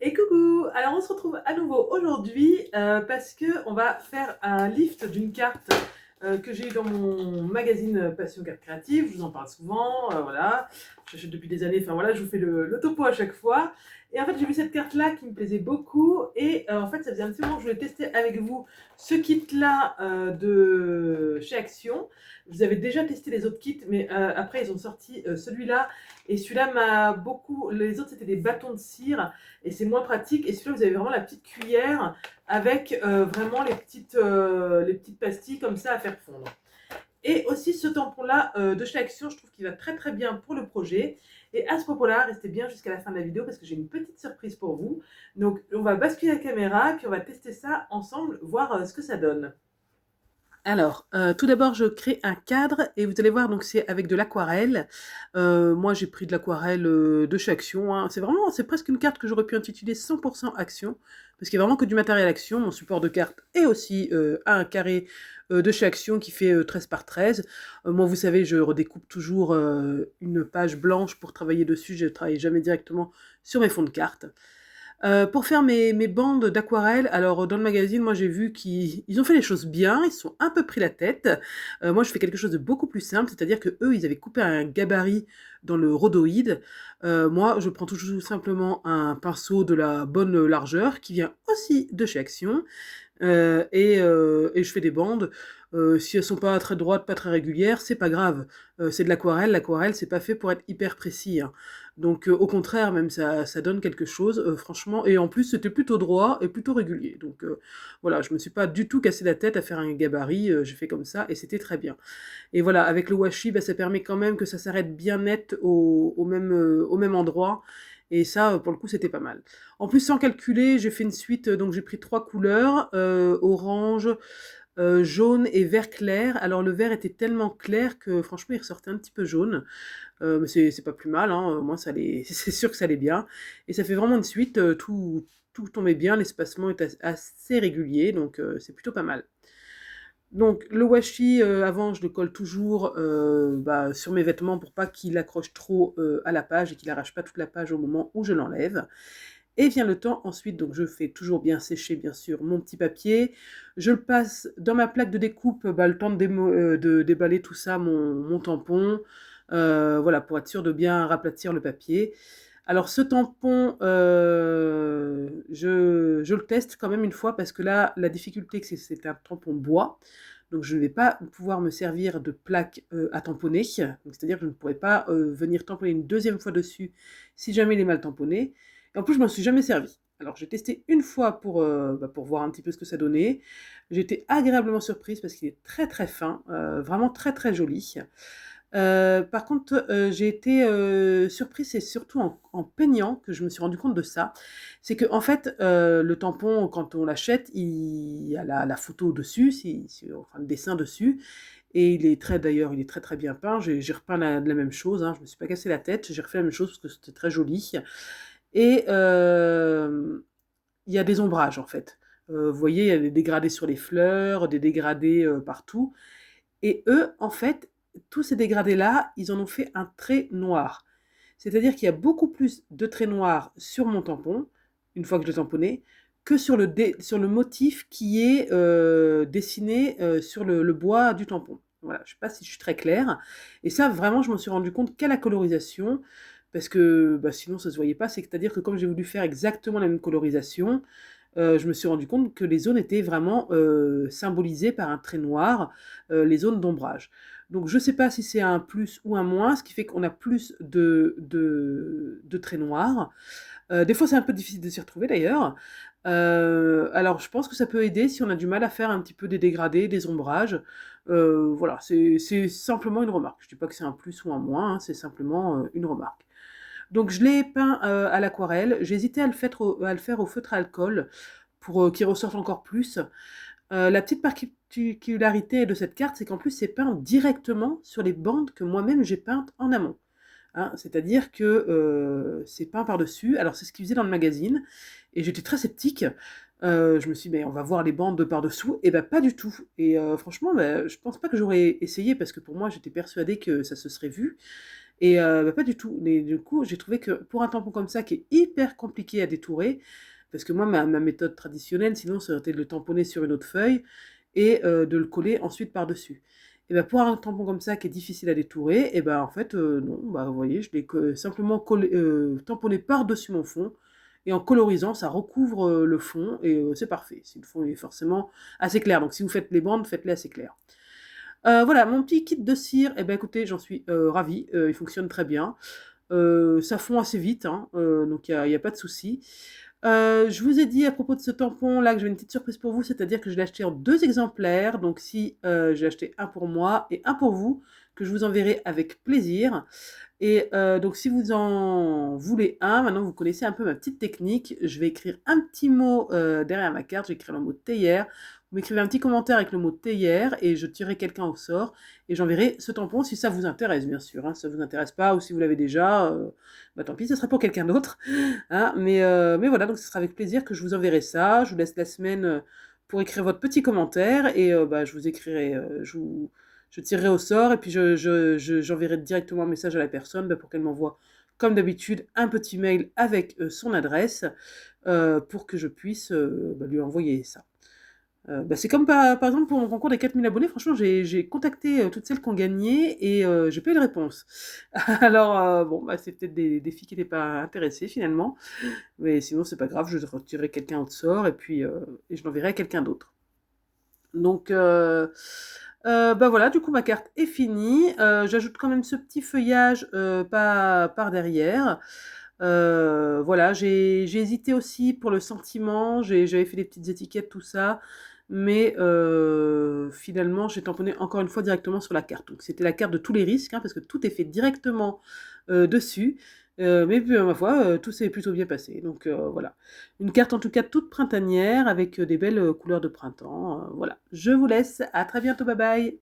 Et coucou! Alors on se retrouve à nouveau aujourd'hui parce que on va faire un lift d'une carte que j'ai eu dans mon magazine Passion Carte Créative. Je vous en parle souvent, voilà. J'achète depuis des années, enfin voilà, je vous fais le topo à chaque fois. Et en fait, j'ai vu cette carte-là qui me plaisait beaucoup. Et en fait, ça faisait un petit moment que je voulais tester avec vous ce kit-là de chez Action. Vous avez déjà testé les autres kits, mais après, ils ont sorti celui-là. Et celui-là m'a beaucoup. Les autres, c'était des bâtons de cire et c'est moins pratique. Et celui-là, vous avez vraiment la petite cuillère avec vraiment les petites pastilles comme ça à faire fondre. Et aussi ce tampon-là de chez Action, je trouve qu'il va très très bien pour le projet. Et à ce propos-là, restez bien jusqu'à la fin de la vidéo parce que j'ai une petite surprise pour vous. Donc on va basculer la caméra, puis on va tester ça ensemble, voir ce que ça donne. Alors, tout d'abord, je crée un cadre et vous allez voir, donc c'est avec de l'aquarelle. Moi, j'ai pris de l'aquarelle de chez Action, hein. C'est presque une carte que j'aurais pu intituler 100% Action, parce qu'il n'y a vraiment que du matériel Action. Mon support de carte est aussi un carré de chez Action qui fait 13 par 13. Moi, vous savez, je redécoupe toujours une page blanche pour travailler dessus. Je ne travaille jamais directement sur mes fonds de carte. Pour faire mes bandes d'aquarelle, alors dans le magazine, moi j'ai vu qu'ils ont fait les choses bien, ils se sont un peu pris la tête. Moi je fais quelque chose de beaucoup plus simple, c'est-à-dire que eux ils avaient coupé un gabarit dans le rhodoïde. Moi je prends tout simplement un pinceau de la bonne largeur qui vient aussi de chez Action. Et je fais des bandes. Si elles sont pas très droites, pas très régulières, c'est pas grave. C'est de l'aquarelle. L'aquarelle, c'est pas fait pour être hyper précis, hein. Donc au contraire, même ça donne quelque chose, franchement. Et en plus, c'était plutôt droit et plutôt régulier. Donc voilà, je me suis pas du tout cassé la tête à faire un gabarit. J'ai fait comme ça et c'était très bien. Et voilà, avec le washi, bah, ça permet quand même que ça s'arrête bien net au même endroit. Et ça, pour le coup, c'était pas mal. En plus, sans calculer, j'ai fait une suite, donc j'ai pris 3 couleurs, orange, jaune et vert clair. Alors le vert était tellement clair que franchement, il ressortait un petit peu jaune. Mais c'est pas plus mal, hein. Moi, ça allait, c'est sûr que ça allait bien. Et ça fait vraiment une suite, tout tombait bien, l'espacement est assez régulier, donc c'est plutôt pas mal. Donc le washi, avant, je le colle toujours sur mes vêtements pour pas qu'il accroche trop à la page et qu'il arrache pas toute la page au moment où je l'enlève. Et vient le temps ensuite, donc je fais toujours bien sécher, bien sûr, mon petit papier. Je le passe dans ma plaque de découpe, le temps de déballer tout ça, mon tampon, voilà, pour être sûr de bien raplatir le papier. Alors ce tampon, je le teste quand même une fois parce que là, la difficulté, c'est un tampon bois. Donc je ne vais pas pouvoir me servir de plaque à tamponner. Donc, c'est-à-dire que je ne pourrai pas venir tamponner une deuxième fois dessus si jamais il est mal tamponné. Et en plus, je m'en suis jamais servi. Alors j'ai testé une fois pour voir un petit peu ce que ça donnait. J'ai été agréablement surprise parce qu'il est très très fin, vraiment très très joli. Par contre, j'ai été surprise, c'est surtout en peignant que je me suis rendu compte de ça. C'est que en fait, le tampon, quand on l'achète, il y a la photo dessus, enfin le dessin dessus, et d'ailleurs, il est très très bien peint. J'ai repeint la même chose, hein, je me suis pas cassé la tête, j'ai refait la même chose parce que c'était très joli. Et il y a des ombrages en fait. Vous voyez, il y a des dégradés sur les fleurs, des dégradés partout. Et eux, en fait, tous ces dégradés-là, ils en ont fait un trait noir. C'est-à-dire qu'il y a beaucoup plus de traits noirs sur mon tampon, une fois que je l'ai tamponné, que sur le motif qui est dessiné sur le bois du tampon. Voilà, je ne sais pas si je suis très claire. Et ça, vraiment, je m'en suis rendu compte qu'à la colorisation, parce que sinon ça ne se voyait pas. C'est-à-dire que comme j'ai voulu faire exactement la même colorisation, je me suis rendu compte que les zones étaient vraiment symbolisées par un trait noir, les zones d'ombrage. Donc je ne sais pas si c'est un plus ou un moins, ce qui fait qu'on a plus de traits noirs. Des fois c'est un peu difficile de s'y retrouver d'ailleurs. Alors je pense que ça peut aider si on a du mal à faire un petit peu des dégradés, des ombrages. Voilà, c'est simplement une remarque. Je ne dis pas que c'est un plus ou un moins, hein, c'est simplement une remarque. Donc je l'ai peint à l'aquarelle. J'ai hésité à le faire au feutre à alcool pour qu'il ressorte encore plus. La petite particularité de cette carte, c'est qu'en plus c'est peint directement sur les bandes que moi-même j'ai peintes en amont, hein. C'est-à-dire que c'est peint par-dessus. Alors c'est ce qu'ils faisaient dans le magazine. Et j'étais très sceptique. Je me suis dit, on va voir les bandes de par-dessous. Et pas du tout. Et franchement, je pense pas que j'aurais essayé parce que pour moi, j'étais persuadée que ça se serait vu. Et pas du tout. Mais du coup, j'ai trouvé que pour un tampon comme ça, qui est hyper compliqué à détourer, parce que moi, ma méthode traditionnelle, sinon, ça aurait été de le tamponner sur une autre feuille et de le coller ensuite par-dessus. Et ben pour un tampon comme ça qui est difficile à détourer, et ben en fait non, bah vous voyez, je l'ai simplement tamponné par-dessus mon fond et en colorisant, ça recouvre le fond et c'est parfait. Si le fond est forcément assez clair, donc si vous faites les bandes, faites-les assez claires. Voilà, mon petit kit de cire, et ben écoutez, j'en suis ravie, il fonctionne très bien. Ça fond assez vite, hein, donc il y a pas de souci. Je vous ai dit à propos de ce tampon là que j'avais une petite surprise pour vous, c'est-à-dire que je l'ai acheté en 2 exemplaires. Donc si j'ai acheté un pour moi et un pour vous, que je vous enverrai avec plaisir. Et donc si vous en voulez un, maintenant vous connaissez un peu ma petite technique. Je vais écrire un petit mot derrière ma carte. J'écris le mot théière. Vous m'écrivez un petit commentaire avec le mot théière et je tirerai quelqu'un au sort et j'enverrai ce tampon si ça vous intéresse, bien sûr. Hein. Si ça vous intéresse pas ou si vous l'avez déjà, bah tant pis, ce sera pour quelqu'un d'autre. Hein. Mais voilà, donc ce sera avec plaisir que je vous enverrai ça. Je vous laisse la semaine pour écrire votre petit commentaire et bah, je vous écrirai, je tirerai au sort et puis j'enverrai directement un message à la personne bah, pour qu'elle m'envoie, comme d'habitude, un petit mail avec son adresse pour que je puisse bah, lui envoyer ça. Bah, c'est comme par exemple pour mon concours des 4000 abonnés, franchement, j'ai contacté toutes celles qui ont gagné et j'ai pas eu de réponse. Alors, bon, bah, c'est peut-être des filles qui n'étaient pas intéressées finalement, mais sinon, c'est pas grave, je retirerai quelqu'un au sort et puis et je l'enverrai à quelqu'un d'autre. Donc, bah voilà, du coup, ma carte est finie. J'ajoute quand même ce petit feuillage par derrière. Voilà, j'ai hésité aussi pour le sentiment, j'avais fait des petites étiquettes, tout ça, mais finalement, j'ai tamponné encore une fois directement sur la carte. Donc c'était la carte de tous les risques, hein, parce que tout est fait directement dessus. Mais ma foi, tout s'est plutôt bien passé. Donc voilà. Une carte en tout cas toute printanière avec des belles couleurs de printemps. Voilà. Je vous laisse. À très bientôt. Bye bye.